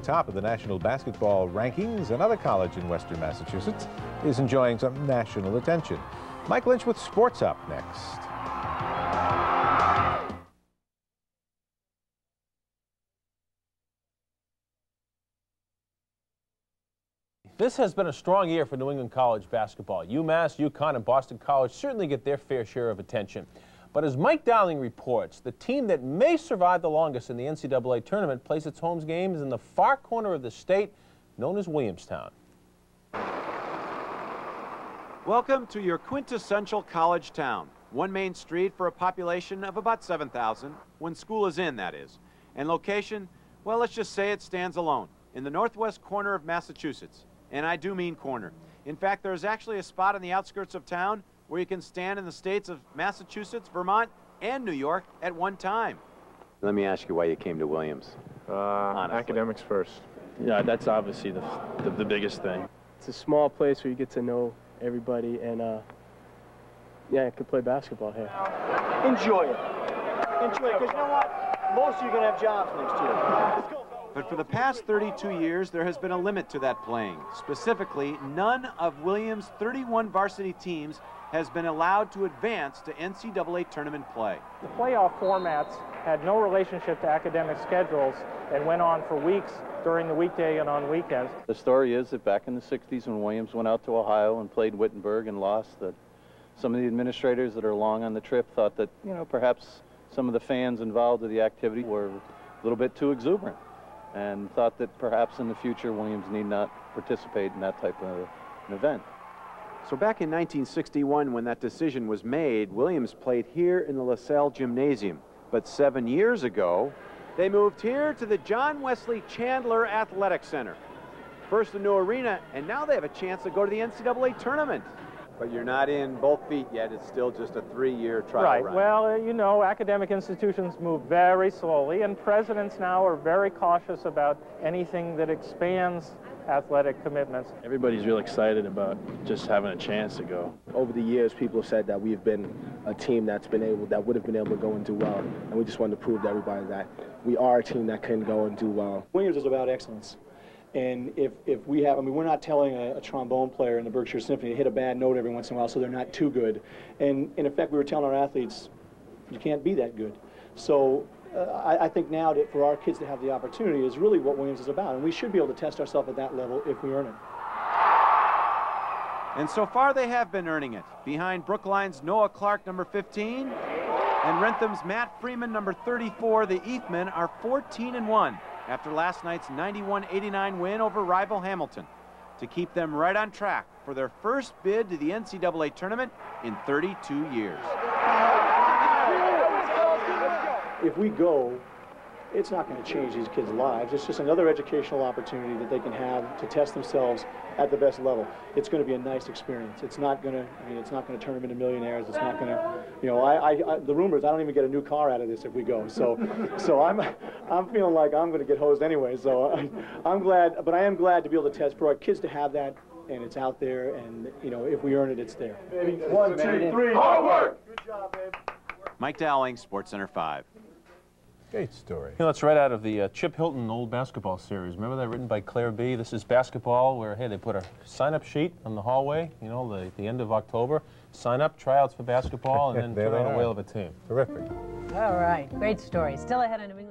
Top of the national basketball rankings, another college in western Massachusetts is enjoying some national attention. Mike Lynch with Sports Up next. This has been a strong year for New England college basketball. UMass, UConn, and Boston College certainly get their fair share of attention. But as Mike Dowling reports, the team that may survive the longest in the NCAA tournament plays its home games in the far corner of the state, known as Williamstown. Welcome to your quintessential college town. One main street for a population of about 7,000, when school is in, that is. And location, well, let's just say it stands alone, in the northwest corner of Massachusetts. And I do mean corner. In fact, there's actually a spot on the outskirts of town where you can stand in the states of Massachusetts, Vermont, and New York at one time. Let me ask you why you came to Williams. Academics first. Yeah, that's obviously the biggest thing. It's a small place where you get to know everybody, and yeah, I could play basketball here. Enjoy it. Enjoy it, because you know what? Most of you are going to have jobs next year. Let's go. But for the past 32 years, there has been a limit to that playing. Specifically, none of Williams' 31 varsity teams has been allowed to advance to NCAA tournament play. The playoff formats had no relationship to academic schedules and went on for weeks during the weekday and on weekends. The story is that back in the 60s when Williams went out to Ohio and played Wittenberg and lost, that some of the administrators that are along on the trip thought that, you know, perhaps some of the fans involved with the activity were a little bit too exuberant, and thought that perhaps in the future Williams need not participate in that type of an event. So back in 1961, when that decision was made, Williams played here in the LaSalle Gymnasium. But 7 years ago, they moved here to the John Wesley Chandler Athletic Center. First a new arena, and now they have a chance to go to the NCAA tournament. But you're not in both feet yet. It's still just a 3-year trial run. Well, you know, academic institutions move very slowly, and presidents now are very cautious about anything that expands athletic commitments. Everybody's real excited about just having a chance to go. Over the years, people have said that we've been a team that would have been able to go and do well, and we just wanted to prove to everybody that we are a team that can go and do well. Williams is about excellence. And if we have, I mean, we're not telling a trombone player in the Berkshire Symphony to hit a bad note every once in a while so they're not too good. And in effect, we were telling our athletes, you can't be that good. So I think now that for our kids to have the opportunity is really what Williams is about. And we should be able to test ourselves at that level if we earn it. And so far they have been earning it. Behind Brookline's Noah Clark, number 15, and Rentham's Matt Freeman, number 34, the Ephs are 14-1. After last night's 91-89 win over rival Hamilton, to keep them right on track for their first bid to the NCAA tournament in 32 years. If we go, it's not going to change these kids' lives. It's just another educational opportunity that they can have to test themselves at the best level. It's going to be a nice experience. It's not going to, I mean, it's not going to turn them into millionaires. It's not going to, you know, the rumors, I don't even get a new car out of this if we go. So I'm feeling like I'm going to get hosed anyway. So I'm glad, but I am glad to be able to test for our kids to have that, and it's out there, and, you know, if we earn it, it's there. 1, 2, 3, hard work! Good job, babe. Mike Dowling, SportsCenter 5. Great story. You know, it's right out of the Chip Hilton old basketball series. Remember that, written by Claire B? This is basketball where, hey, they put a sign-up sheet on the hallway, you know, the end of October. Sign up, tryouts for basketball, and then turn on a whale of a team. Terrific. All right, great story. Still ahead on New England.